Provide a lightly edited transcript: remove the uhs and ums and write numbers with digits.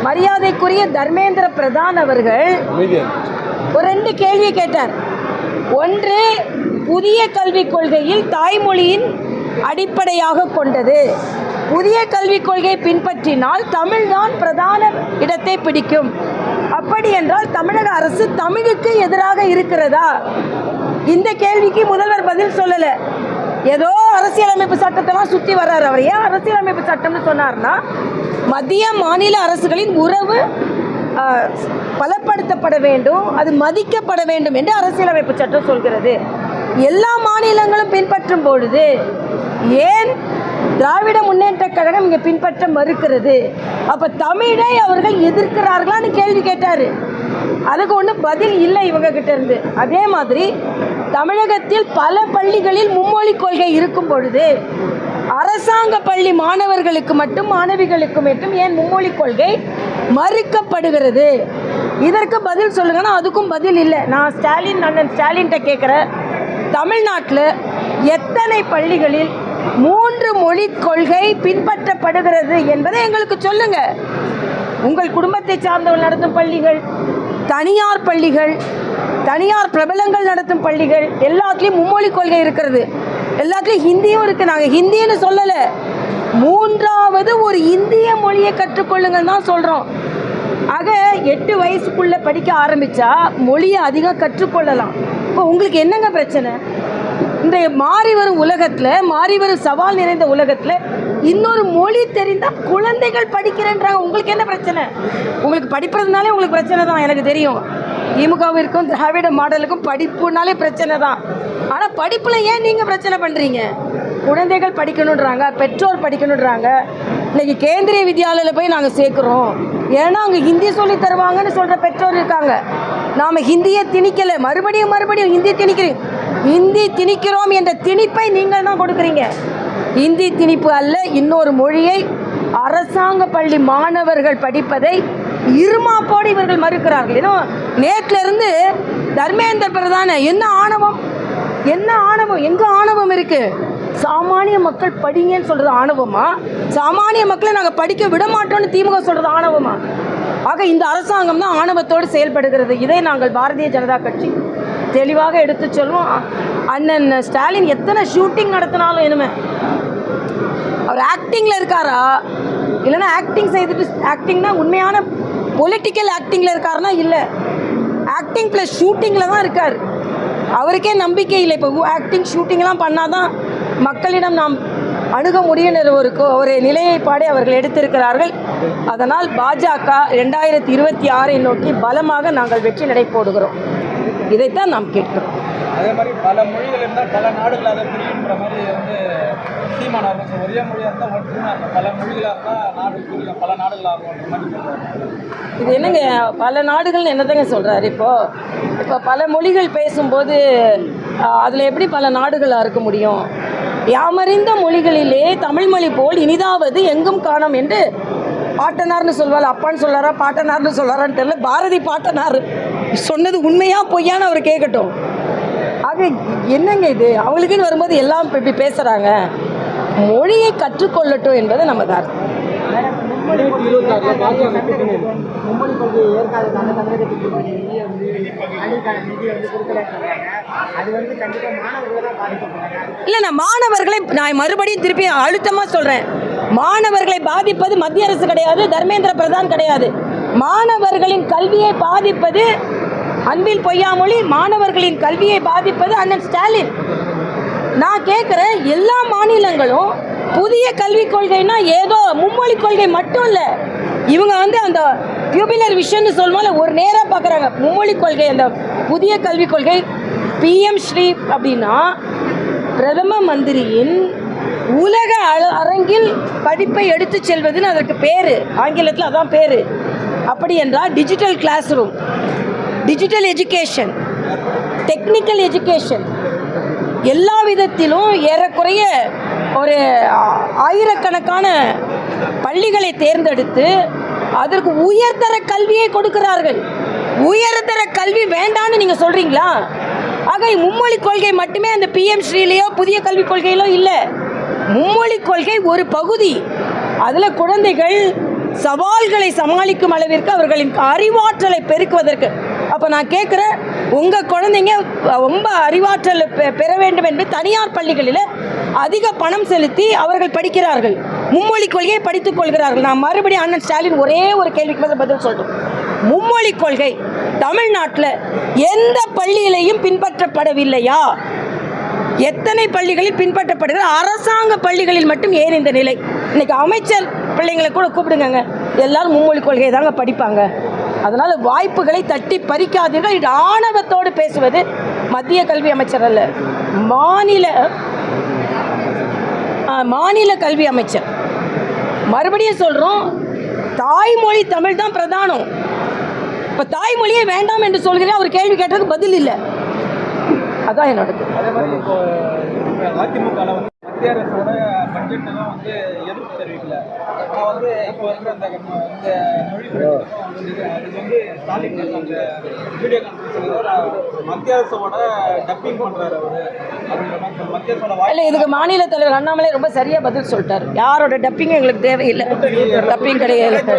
மரியாதைக்குரிய தர்மேந்திர பிரதான் அவர்கள் ஒரு 2 கேள்வி கேட்டார். ஒன்று, புதிய கல்விக் கொள்கையில் தாய்மொழியின் அடிப்படையாக கொண்டது. புதிய கல்விக் கொள்கையை பின்பற்றினால் தமிழ்தான் பிரதான இடத்தை பிடிக்கும். அப்படி என்றால் தமிழக அரசு தமிழுக்கு எதிராக இருக்கிறதா? இந்த கேள்விக்கு முதல்வர் பதில் சொல்லலை. ஏதோ அரசியலமைப்பு சட்டத்தெல்லாம் சுற்றி வர்றாரு. அவர் ஏன் அரசியலமைப்பு சட்டம்னு சொன்னார்னா, மத்திய மாநில அரசுகளின் உறவு பலப்படுத்தப்பட வேண்டும், அது மதிக்கப்பட வேண்டும் என்று அரசியலமைப்பு சட்டம் சொல்கிறது. எல்லா மாநிலங்களும் பின்பற்றும் பொழுது ஏன் திராவிட முன்னேற்ற கழகம் இங்கே பின்பற்ற மறுக்கிறது? அப்போ தமிழை அவர்கள் எதிர்க்கிறார்களான்னு கேள்வி கேட்டார். அதுக்கு ஒன்றும் பதில் இல்லை இவங்க கிட்ட இருந்து. அதே மாதிரி தமிழகத்தில் பல பள்ளிகளில் மும்மொழி கொள்கை இருக்கும் பொழுது அரசாங்க பள்ளி மாணவர்களுக்கு மட்டும் மாணவிகளுக்கு மட்டும் ஏன் மும்மொழி கொள்கை மறுக்கப்படுகிறது? இதற்கு பதில் சொல்லுங்கன்னா அதுக்கும் பதில் இல்லை. நான் அண்ணன் ஸ்டாலின்கிட்ட கேட்குறேன், தமிழ்நாட்டில் எத்தனை பள்ளிகளில் 3 மொழி கொள்கை பின்பற்றப்படுகிறது என்பதை எங்களுக்கு சொல்லுங்க. உங்கள் குடும்பத்தை சார்ந்தவர்கள் நடத்தும் பள்ளிகள், தனியார் பள்ளிகள், தனியார் பிரபலங்கள் நடத்தும் பள்ளிகள் எல்லாத்துலேயும் மும்மொழி கொள்கை இருக்கிறது. எல்லாத்துலேயும் ஹிந்தியும் இருக்குது. நாங்கள் ஹிந்தின்னு சொல்லலை, 3வது ஒரு இந்திய மொழியை கற்றுக்கொள்ளுங்கள் தான் சொல்கிறோம். ஆக 8 வயசுக்குள்ளே படிக்க ஆரம்பித்தா மொழியை அதிகம் கற்றுக்கொள்ளலாம். இப்போ உங்களுக்கு என்னங்க பிரச்சனை? இந்த மாறி வரும் உலகத்தில், மாறி வரும் சவால் நிறைந்த உலகத்தில் இன்னொரு மொழி தெரிந்தால் குழந்தைகள் படிக்கிறேன்றாங்க. உங்களுக்கு என்ன பிரச்சனை? உங்களுக்கு படிப்பதுனாலே உங்களுக்கு பிரச்சனை தான், எனக்கு தெரியும். திமுகவிற்கும் திராவிட மாடலுக்கும் படிப்புனாலே பிரச்சனை தான். ஆனால் படிப்பில் ஏன் நீங்கள் பிரச்சனை பண்ணுறீங்க? குழந்தைகள் படிக்கணுன்றாங்க, பெற்றோர் படிக்கணுன்றாங்க. இன்றைக்கி கேந்திரிய வித்யாலயில் போய் நாங்கள் சேர்க்குறோம், ஏன்னா அங்கே ஹிந்தி சொல்லி தருவாங்கன்னு சொல்கிற பெற்றோர் இருக்காங்க. நாம் ஹிந்தியை திணிக்கலை, மறுபடியும் ஹிந்தி திணிக்கிறோம் என்ற திணிப்பை நீங்கள் தான் கொடுக்குறீங்க. ஹிந்தி திணிப்பு அல்ல, இன்னொரு மொழியை அரசாங்க பள்ளி மாணவர்கள் படிப்பதை இருமாப்போடு இவர்கள் மறுக்கிறார்கள். ஏன்னா நேற்றிலிருந்து தர்மேந்திர பிரதான என்ன ஆணவம், எங்கே ஆணவம் இருக்குது? சாமானிய மக்கள் படிங்கன்னு சொல்கிறது ஆணவமா? சாமானிய மக்களை நாங்கள் படிக்க விட மாட்டோம்னு திமுக சொல்கிறது ஆணவமா? ஆக இந்த அரசாங்கம் தான் ஆணவத்தோடு செயல்படுகிறது. இதை நாங்கள் பாரதிய ஜனதா கட்சி தெளிவாக எடுத்து சொல்வோம். அண்ணன் ஸ்டாலின் எத்தனை ஷூட்டிங் நடத்தினாலும் இனிமே அவர் ஆக்டிங்கில் இருக்காரா, இல்லைன்னா ஆக்டிங் செய்துட்டு, ஆக்டிங்னா உண்மையான பொலிட்டிக்கல் ஆக்டிங்கில் இருக்காருன்னா இல்லை, ஆக்டிங் ப்ளஸ் ஷூட்டிங்கில் தான் இருக்கார். அவருக்கே நம்பிக்கை இல்லை. இப்போ ஆக்டிங் ஷூட்டிங்லாம் பண்ணால் தான் மக்களிடம் நாம் அணுக முடியும் ஒரு நிலையைப்பாடே அவர்கள் எடுத்திருக்கிறார்கள். அதனால் பாஜக 2026 நோக்கி பலமாக நாங்கள் வெற்றி நடை போடுகிறோம். இதைத்தான் நாம் கேட்கிறோம். அதே மாதிரி பல மொழிகள் இருந்தால் பல நாடுகள் அதை பிரிக்கின்ற மாதிரி சீமான் அவர்கள் ஒரே மொழியாக இருந்தால் ஒற்றுமை, பல மொழிகளாக இருந்தால் நாடு பிரியும், பல நாடுகளாக மாதிரி. இது என்னங்க பல நாடுகள்னு என்னதாங்க சொல்கிறார்? இப்போ பல மொழிகள் பேசும்போது அதில் எப்படி பல நாடுகளாக இருக்க முடியும்? யாமறிந்த மொழிகளிலே தமிழ்மொழி போல் இனிதாவது எங்கும் காணோம் என்று பாட்டனார்னு சொல்வாள். அப்பான்னு சொல்லாரா பாட்டனார்னு சொல்லாரான்னு தெரியல. பாரதி பாட்டனார் சொன்னது உண்மையா பொய்யான்னு அவர் கேட்கட்டும். ஆக என்னங்க இது? அவங்களுக்குன்னு வரும்போது எல்லாம் இப்படி பேசுகிறாங்க. மொழியை கற்றுக்கொள்ளட்டும் என்பது நம்ம தான். இல்லை, நான் மாணவர்களை நான் மறுபடியும் திருப்பி அழுத்தமாக சொல்கிறேன். மாணவர்களை பாதிப்பது மத்திய அரசு கிடையாது, தர்மேந்திர பிரதான் கிடையாது. மாணவர்களின் கல்வியை பாதிப்பது அன்பில் பொய்யாமொழி, மாணவர்களின் கல்வியை பாதிப்பது அண்ணன் ஸ்டாலின். நான் கேட்குறேன், எல்லா மாநிலங்களும் புதிய கல்விக் கொள்கைனா ஏதோ மும்மொழி கொள்கை மட்டும் இல்லை, இவங்க அந்த டியூபிலர் விஷன்னு சொல்லும்போது ஒரு நேராக பார்க்குறாங்க. மும்மொழி கொள்கை, அந்த புதிய கல்விக் கொள்கை PM ஸ்ரீ அப்படின்னா பிரதம மந்திரியின் உலக அரங்கில் படிப்பை எடுத்து செல்வதுன்னு அதற்கு பேர், ஆங்கிலத்தில் அதான் பேர். அப்படி என்றால் digital class room, digital education, technical education, எல்லா விதத்திலும் ஏறக்குறைய ஒரு ஆயிரக்கணக்கான பள்ளிகளை தேர்ந்தெடுத்து அதற்கு உயர்தர கல்வியை கொடுக்கிறார்கள். உயர்தர கல்வி வேண்டான்னு நீங்கள் சொல்கிறீங்களா? ஆக மும்மொழி கொள்கை மட்டுமே அந்த PM ஸ்ரீலையோ புதிய கல்விக் கொள்கையிலோ இல்லை. மும்மொழி கொள்கை ஒரு பகுதி. அதில் குழந்தைகள் சவால்களை சமாளிக்கும் அளவிற்கு அவர்களின் அறிவாற்றலை பெருக்குவதற்கு. அப்போ நான் கேட்குறேன், உங்கள் குழந்தைங்க ரொம்ப அறிவாற்றல் பெற வேண்டும் என்று தனியார் பள்ளிகளில் அதிக பணம் செலுத்தி அவர்கள் படிக்கிறார்கள், மும்மொழி கொள்கையை படித்துக் கொள்கிறார்கள். நான் மறுபடியும் அண்ணன் ஸ்டாலின் ஒரே ஒரு கேள்விக்கு பதில் சொல்கிறேன். மும்மொழி கொள்கை தமிழ்நாட்டில் எந்த பள்ளியிலையும் பின்பற்றப்படவில்லையா? எத்தனை பள்ளிகளில் பின்பற்றப்படுகிற அரசாங்க பள்ளிகளில் மட்டும் ஏன் இந்த நிலை? இன்னைக்கு அமைச்சர் பிள்ளைங்களை கூட கூப்பிடுங்க, எல்லாரும் மும்மொழி கொள்கையை தாங்க படிப்பாங்க. அதனால் வாய்ப்புகளை தட்டி பறிக்காதீர்கள். இது ஆணவத்தோடு பேசுவது மத்திய கல்வி அமைச்சர் அல்ல, மாநில கல்வி அமைச்சர். மறுபடியும் சொல்கிறோம், தாய்மொழி தமிழ் தான் பிரதானம். இப்போ தாய்மொழியே வேண்டாம் என்று சொல்கிறேன், அவர் கேள்வி கேட்டதுக்கு பதில் இல்லை. அதான் என்னோடது. அதே மாதிரி இப்போ அதிமுகவில் வந்து மத்திய அரசோட பட்ஜெட்டெல்லாம் வந்து எதிர்ப்பு தெரிவிக்கல. ஆனால் வந்து இப்போ இருக்கிற இந்த மொழி இது வந்து ஸ்டாலின் அந்த வீடியோ கான்ஃபரன்ஸ் மத்திய அரசோட டப்பிங் பண்ணுறாரு அவர் அப்படின்ற மாதிரி மத்திய அரசோட இல்லை, இதுக்கு மாநில தலைவர் அண்ணாமலை ரொம்ப சரியாக பதில் சொல்லிட்டார். யாரோட டப்பிங்கும் எங்களுக்கு தேவையில்லை, டப்பிங் கிடையாது.